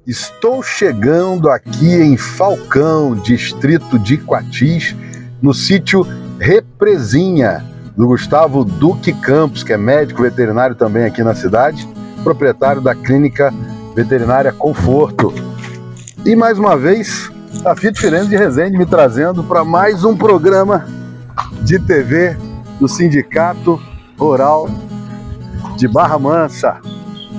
Estou chegando aqui em Falcão, distrito de Quatis, no sítio Represinha, do Gustavo Duque Campos, que é médico veterinário também aqui na cidade, proprietário da clínica veterinária Conforto. E mais uma vez, a Fiat Firenze de Resende me trazendo para mais um programa de TV do Sindicato Rural de Barra Mansa.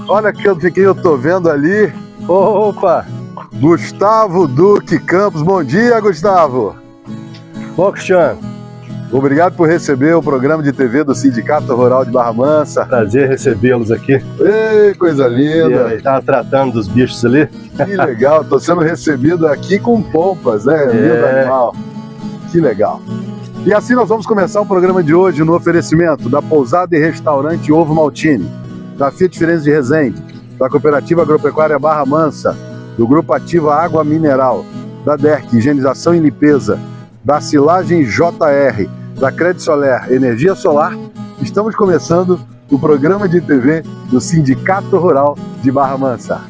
Olha que eu tô vendo ali. Opa! Gustavo Duque Campos. Bom dia, Gustavo. Bom, Cristiano. Obrigado por receber o programa de TV do Sindicato Rural de Barra Mansa. Prazer recebê-los aqui. Ei, coisa linda. Estava tratando dos bichos ali. Que legal, estou sendo recebido aqui com pompas, né? Lindo animal. Que legal. E assim nós vamos começar o programa de hoje no oferecimento da Pousada e Restaurante Ovo Maltini, da Fiat Firenze de Resende, da Cooperativa Agropecuária Barra Mansa, do Grupo Ativa Água Mineral, da DERC Higienização e Limpeza, da Silagem JR, da Credit Solar Energia Solar. Estamos começando o programa de TV do Sindicato Rural de Barra Mansa.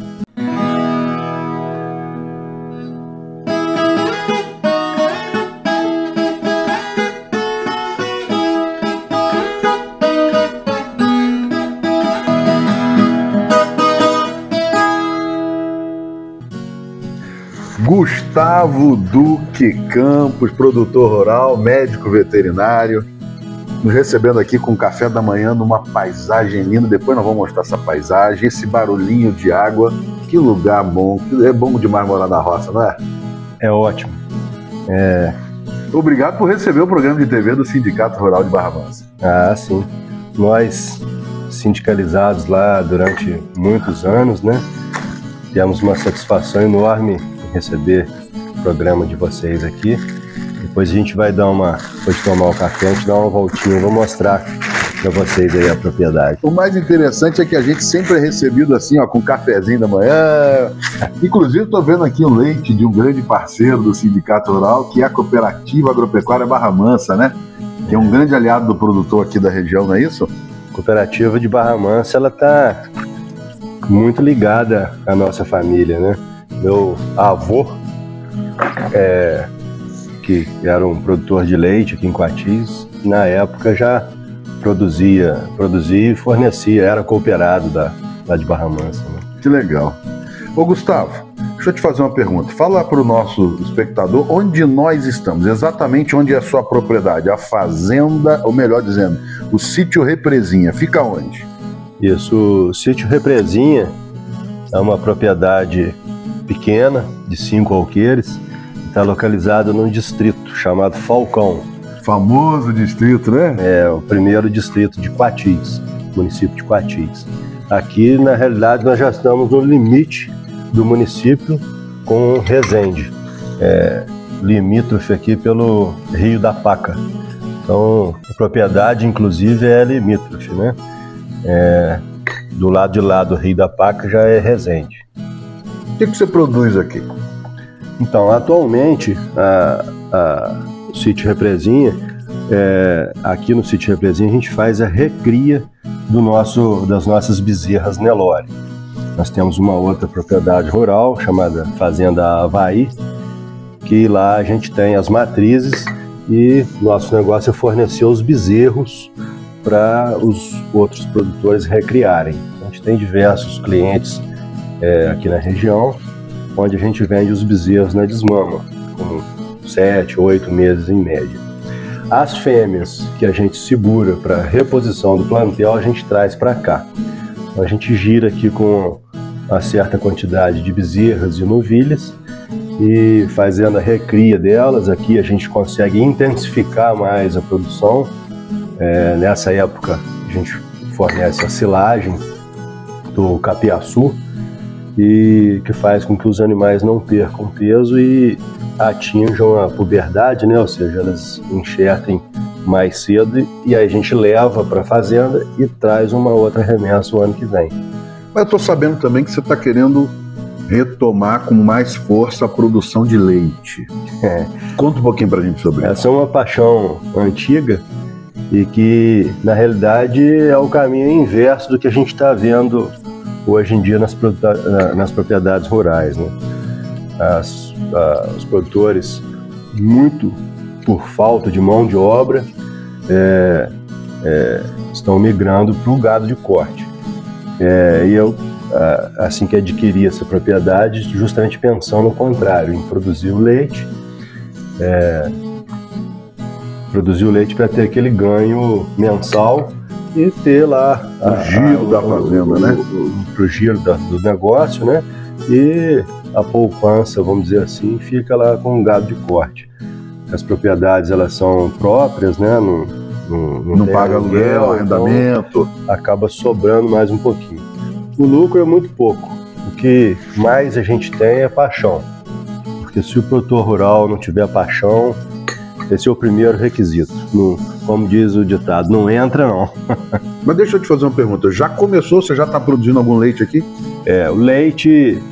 Gustavo Duque Campos, produtor rural, médico veterinário, nos recebendo aqui com café da manhã numa paisagem linda. Depois nós vamos mostrar essa paisagem, esse barulhinho de água. Que lugar bom, é bom demais morar na roça, não é? É ótimo. Obrigado por receber o programa de TV do Sindicato Rural de Barra Mansa. Ah, sim. Nós, sindicalizados lá durante muitos anos, né? Temos uma satisfação enorme receber o programa de vocês aqui. Depois a gente vai depois de tomar o café, a gente dá uma voltinha, vou mostrar para vocês aí a propriedade. O mais interessante é que a gente sempre é recebido assim, ó, com um cafezinho da manhã. Inclusive estou vendo aqui o leite de um grande parceiro do Sindicato Rural, que é a Cooperativa Agropecuária Barra Mansa, né? Que é um grande aliado do produtor aqui da região, não é isso? A Cooperativa de Barra Mansa, ela está muito ligada à nossa família, né? Meu avô, que era um produtor de leite aqui em Quatis, na época já produzia e fornecia, era cooperado lá de Barra Mansa. Né? Que legal. Ô Gustavo, deixa eu te fazer uma pergunta. Fala para o nosso espectador onde nós estamos, exatamente onde é a sua propriedade, a fazenda, ou melhor dizendo, o sítio Represinha, fica onde? Isso, o sítio Represinha é uma propriedade pequena, de 5 alqueires, está localizado num distrito chamado Falcão. Famoso distrito, né? É o primeiro distrito de Quatis, município de Quatis. Aqui, na realidade, nós já estamos no limite do município com Resende, limítrofe aqui pelo Rio da Paca. Então, a propriedade, inclusive, é limítrofe, né? Do lado de lá do Rio da Paca já é Resende. O que você produz aqui? Então, atualmente, o sítio Represinha, aqui no sítio Represinha, a gente faz a recria das nossas bezerras Nelore. Nós temos uma outra propriedade rural chamada Fazenda Havaí, que lá a gente tem as matrizes e nosso negócio é fornecer os bezerros para os outros produtores recriarem. A gente tem diversos clientes aqui na região, onde a gente vende os bezerros na desmama, com 7, 8 meses em média. As fêmeas que a gente segura para reposição do plantel, a gente traz para cá. Então, a gente gira aqui com uma certa quantidade de bezerras e novilhas e fazendo a recria delas, aqui a gente consegue intensificar mais a produção. Nessa época a gente fornece a silagem do capiaçu, e que faz com que os animais não percam peso e atinjam a puberdade, né? Ou seja, elas enxertem mais cedo, e aí a gente leva para a fazenda e traz uma outra remessa o ano que vem. Mas eu estou sabendo também que você está querendo retomar com mais força a produção de leite. Conta um pouquinho para a gente sobre isso. Essa é uma paixão antiga e que, na realidade, é o caminho inverso do que a gente está vendo hoje em dia nas propriedades rurais, né? Os produtores, muito por falta de mão de obra, estão migrando para o gado de corte. E eu, assim que adquiri essa propriedade, justamente pensando no contrário, em produzir o leite, para ter aquele ganho mensal e ter lá o giro da fazenda, né? Para o giro do negócio, né? E a poupança, vamos dizer assim, fica lá com o gado de corte. As propriedades, elas são próprias, né? Não paga aluguel, arrendamento. Então acaba sobrando mais um pouquinho. O lucro é muito pouco. O que mais a gente tem é paixão. Porque se o produtor rural não tiver paixão, esse é o primeiro requisito. Como diz o ditado, não entra não. Mas deixa eu te fazer uma pergunta. Já começou? Você já está produzindo algum leite aqui? O leite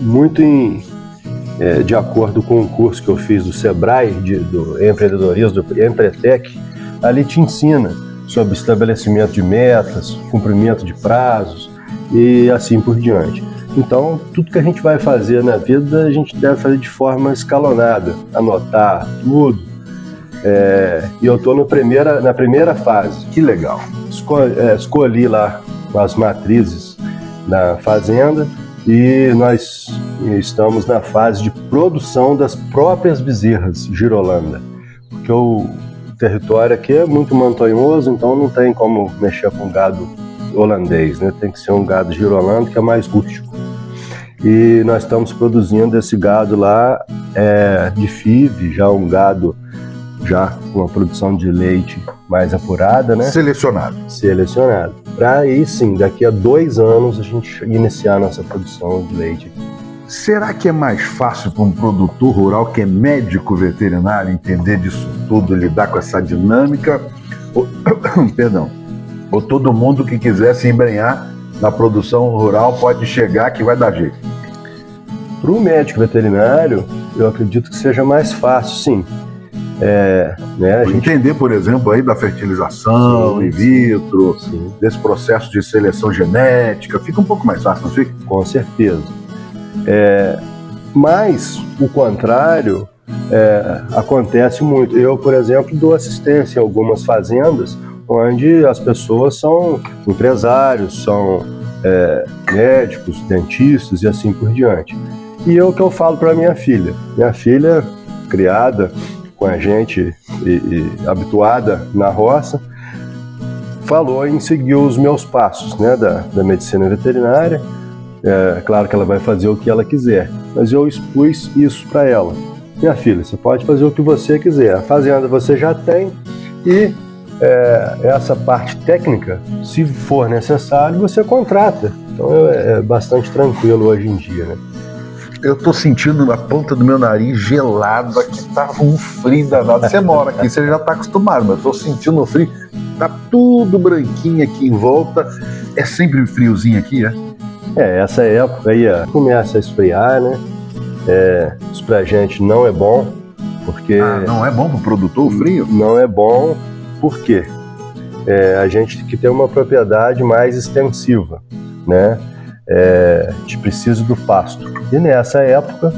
muito de acordo com o curso que eu fiz do Sebrae, do empreendedorismo, do Empretec. Ali te ensina sobre estabelecimento de metas, cumprimento de prazos e assim por diante. Então, tudo que a gente vai fazer na vida, a gente deve fazer de forma escalonada, anotar tudo. E eu estou na primeira fase. Que legal. Escolhi lá as matrizes da fazenda e nós estamos na fase de produção das próprias bezerras girolanda. Porque o território aqui é muito montanhoso, então não tem como mexer com gado holandês, né? Tem que ser um gado girolando, que é mais rústico. E nós estamos produzindo esse gado lá de FIV, já um gado já com a produção de leite mais apurada, né? Selecionado. Para aí sim, daqui a 2 anos a gente iniciar a nossa produção de leite. Será que é mais fácil para um produtor rural que é médico veterinário entender disso tudo, lidar com essa dinâmica? Ou todo mundo que quiser se embrenhar na produção rural pode chegar que vai dar jeito? Para o médico veterinário, eu acredito que seja mais fácil, sim. A gente entender, por exemplo, aí da fertilização in vitro, desse processo de seleção genética, fica um pouco mais fácil, não fica? Com certeza. Mas o contrário acontece muito. Eu, por exemplo, dou assistência em algumas fazendas onde as pessoas são empresários, são médicos, dentistas e assim por diante. E é o que eu falo para minha filha. Minha filha, criada com a gente e habituada na roça, falou em seguir os meus passos, né, da medicina veterinária. Claro que ela vai fazer o que ela quiser, mas eu expus isso para ela. Minha filha, você pode fazer o que você quiser. A fazenda você já tem e essa parte técnica, se for necessário, você contrata. Então é bastante tranquilo hoje em dia, né? Eu tô sentindo na ponta do meu nariz gelado, aqui tá um frio danado. Você mora aqui, você já tá acostumado, mas eu tô sentindo o frio. Tá tudo branquinho aqui em volta. É sempre friozinho aqui, essa época aí começa a esfriar, né? Isso pra gente não é bom, porque... não é bom pro produtor o frio? Não é bom, por quê? A gente que tem uma propriedade mais extensiva, né? A gente precisa do pasto. E nessa época,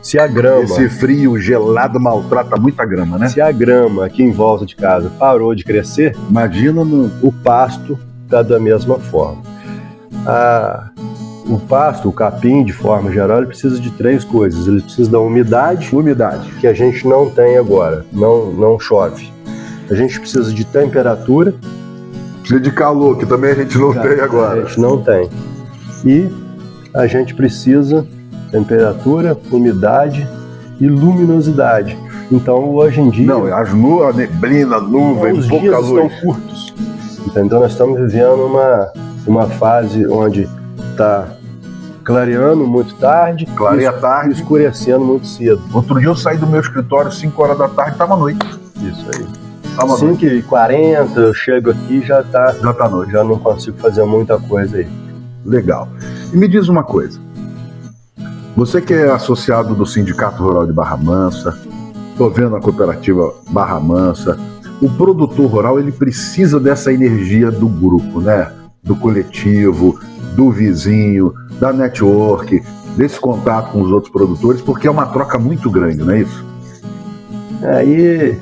se a grama... Esse frio gelado maltrata muita grama, né? Se a grama aqui em volta de casa parou de crescer, imagina o pasto está da mesma forma. O pasto, o capim, de forma geral, ele precisa de 3 coisas. Ele precisa da umidade, que a gente não tem agora, não chove. A gente precisa de temperatura. Precisa de calor, que também a gente não tem agora. A gente não tem. E a gente precisa temperatura, umidade e luminosidade. Então, hoje em dia... Não, a neblina, a nuvem, pouca luz. Os dias estão curtos. Então, nós estamos vivendo uma fase onde está clareando muito tarde, clareia tarde, escurecendo muito cedo. Outro dia eu saí do meu escritório 5 horas da tarde, estava noite. Isso aí. 5h40, eu chego aqui e já tá noite. Já não consigo fazer muita coisa aí. Legal. E me diz uma coisa. Você que é associado do Sindicato Rural de Barra Mansa, estou vendo a cooperativa Barra Mansa, o produtor rural ele precisa dessa energia do grupo, né? Do coletivo, do vizinho, da network, desse contato com os outros produtores, porque é uma troca muito grande, não é isso? Aí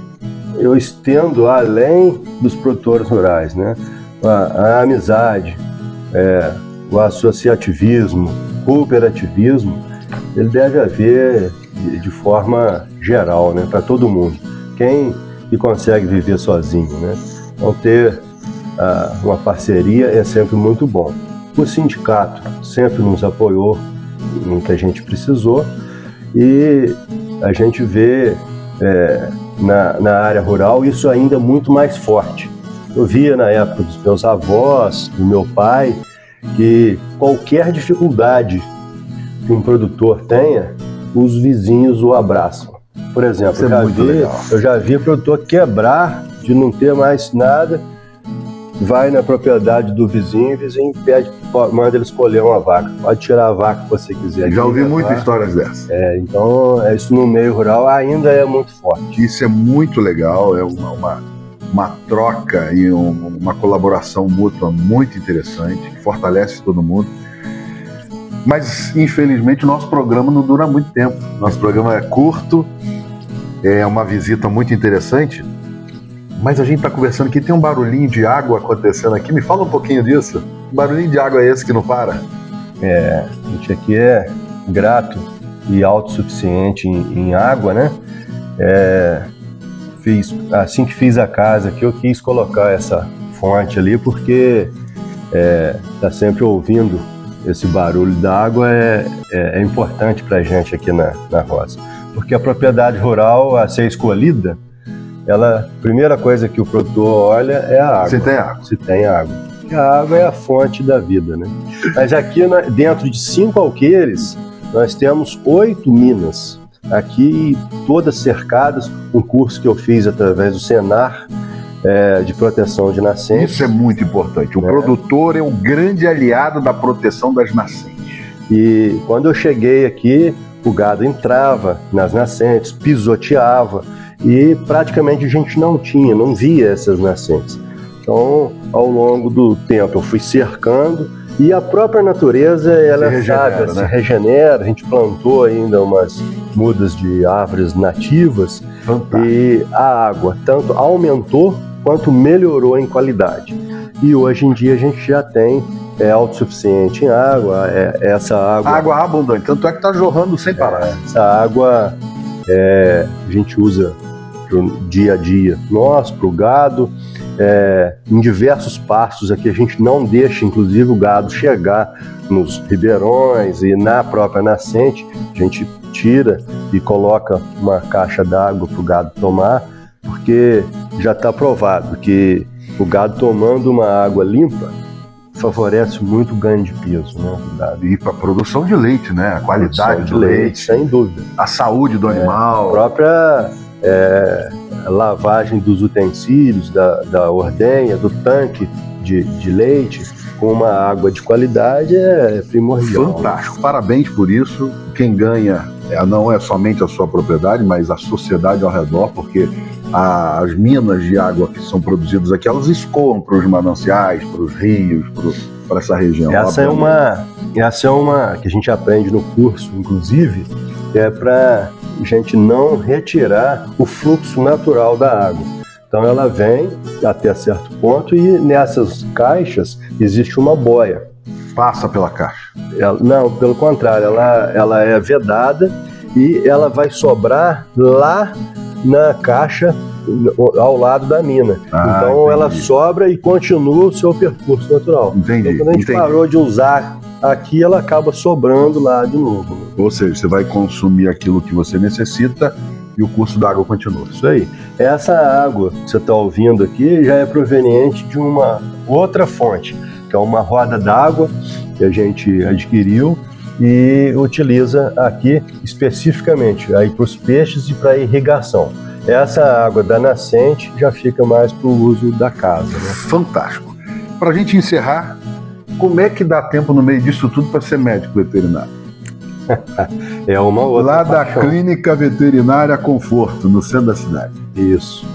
eu estendo além dos produtores rurais, né? A amizade, o associativismo, cooperativismo, ele deve haver de forma geral, né? Para todo mundo. Quem que consegue viver sozinho, né? Então ter uma parceria é sempre muito bom. O sindicato sempre nos apoiou no que a gente precisou e a gente vê na área rural isso ainda muito mais forte. Eu via na época dos meus avós, do meu pai, que qualquer dificuldade que um produtor tenha, os vizinhos o abraçam. Por exemplo, eu já vi produtor quebrar de não ter mais nada, vai na propriedade do vizinho e o vizinho pede, manda ele escolher uma vaca. Pode tirar a vaca que você quiser. Já ouvi muitas histórias dessas. Então isso no meio rural ainda é muito forte. Isso é muito legal, é uma troca e uma colaboração mútua muito interessante, que fortalece todo mundo. Mas, infelizmente, o nosso programa não dura muito tempo. Nosso programa é curto, é uma visita muito interessante, mas a gente está conversando aqui, tem um barulhinho de água acontecendo aqui. Me fala um pouquinho disso. Que barulhinho de água é esse que não para? A gente aqui é grato e autossuficiente em água, né? Assim que fiz a casa aqui, eu quis colocar essa fonte ali, porque tá sempre ouvindo esse barulho da água, é importante para a gente aqui na roça. Porque a propriedade rural a ser escolhida, a primeira coisa que o produtor olha é a água. Se tem água. Se tem água. Porque a água é a fonte da vida, né? Mas aqui, dentro de 5 alqueires, nós temos 8 minas. Aqui, todas cercadas, um curso que eu fiz através do Senar, de proteção de nascentes. Isso é muito importante. O produtor é um grande aliado da proteção das nascentes. E quando eu cheguei aqui, o gado entrava nas nascentes, pisoteava, e praticamente a gente não via essas nascentes. Então, ao longo do tempo, eu fui cercando, e a própria natureza, ela se regenera. A gente plantou ainda umas mudas de árvores nativas. Fantástico. E a água tanto aumentou quanto melhorou em qualidade. E hoje em dia a gente já tem autossuficiente em água, essa água... Água abundante, tanto é que está jorrando sem parar. Essa água a gente usa pro dia a dia nosso, para o gado, em diversos pastos aqui a gente não deixa, inclusive, o gado chegar nos ribeirões e na própria nascente, a gente tira e coloca uma caixa d'água para o gado tomar, porque já está provado que o gado tomando uma água limpa favorece muito o ganho de peso, né? E para a produção de leite, né? A qualidade do leite, sem dúvida. A saúde do animal. A própria lavagem dos utensílios, da ordenha, do tanque de leite, com uma água de qualidade é primordial. Fantástico, parabéns por isso. Quem ganha não é somente a sua propriedade, mas a sociedade ao redor, porque as minas de água que são produzidas aqui, elas escoam para os mananciais, para os rios, para essa região. Essa é uma que a gente aprende no curso, inclusive, para a gente não retirar o fluxo natural da água. Então ela vem até certo ponto e nessas caixas existe uma boia. Passa pela caixa? Não, pelo contrário, ela é vedada e ela vai sobrar lá na caixa ao lado da mina. Então entendi. Ela sobra e continua o seu percurso natural. Entendi. Então, quando a gente parou de usar aqui, ela acaba sobrando lá de novo. Ou seja, você vai consumir aquilo que você necessita e o curso da água continua. Isso aí. Essa água que você está ouvindo aqui já é proveniente de uma outra fonte, que é uma roda d'água que a gente adquiriu e utiliza aqui especificamente para os peixes e para irrigação. Essa água da nascente já fica mais para o uso da casa, né? Fantástico. Para a gente encerrar, como é que dá tempo no meio disso tudo para ser médico veterinário? É uma outra lá da Clínica Veterinária Conforto, no centro da cidade. Isso.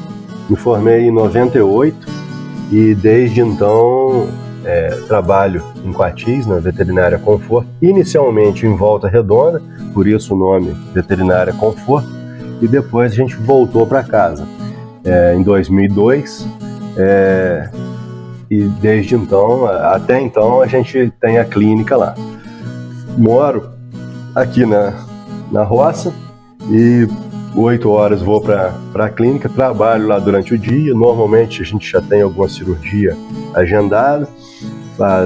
Me formei em 98 e desde então trabalho em Quatis, na Veterinária Conforto, inicialmente em Volta Redonda, por isso o nome Veterinária Conforto, e depois a gente voltou para casa em 2002, e desde então, até então, a gente tem a clínica lá. Moro aqui na roça e 8 horas vou para a clínica, trabalho lá durante o dia. Normalmente a gente já tem alguma cirurgia agendada,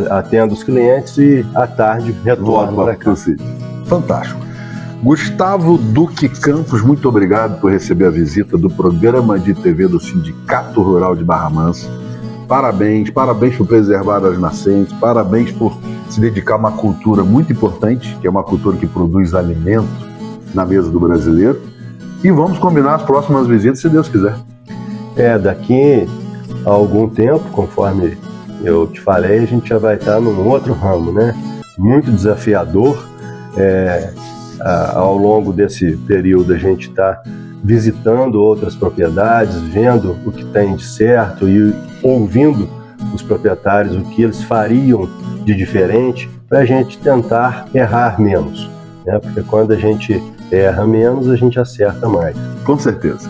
atendo os clientes e à tarde retorno para cá. Fantástico. Gustavo Duque Campos, muito obrigado por receber a visita do programa de TV do Sindicato Rural de Barra Mansa. Parabéns por preservar as nascentes, parabéns por se dedicar a uma cultura muito importante, que é uma cultura que produz alimento na mesa do brasileiro. E vamos combinar as próximas visitas, se Deus quiser. Daqui a algum tempo, conforme eu te falei, a gente já vai estar num outro ramo, né? Muito desafiador. Ao longo desse período a gente está visitando outras propriedades, vendo o que tem de certo e ouvindo os proprietários o que eles fariam de diferente para a gente tentar errar menos, né? Porque quando a gente erra menos, a gente acerta mais. Com certeza.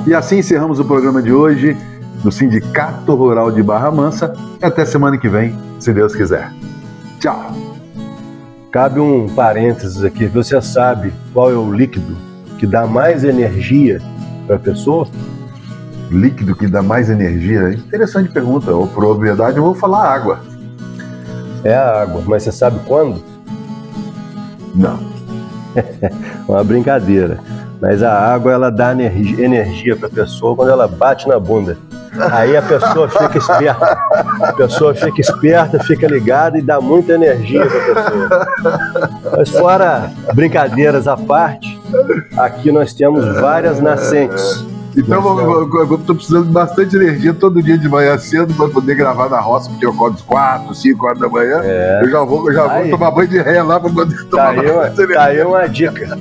E assim encerramos o programa de hoje do Sindicato Rural de Barra Mansa. Até semana que vem, se Deus quiser. Tchau. Cabe um parênteses aqui. Você sabe qual é o líquido que dá mais energia para a pessoa? Líquido que dá mais energia? Interessante pergunta. Ou por obviedade eu vou falar água. É a água, mas você sabe quando? Não. Uma brincadeira. Mas a água, ela dá energia para a pessoa quando ela bate na bunda. Aí a pessoa fica esperta. A pessoa fica esperta, fica ligada e dá muita energia para a pessoa. Mas fora brincadeiras à parte, aqui nós temos várias nascentes. Então eu estou precisando de bastante energia todo dia de manhã cedo para poder gravar na roça, porque eu acordo às 4, 5 horas da manhã. Eu já vou tomar banho de ré lá para poder tomar bastante energia. Tá aí uma dica.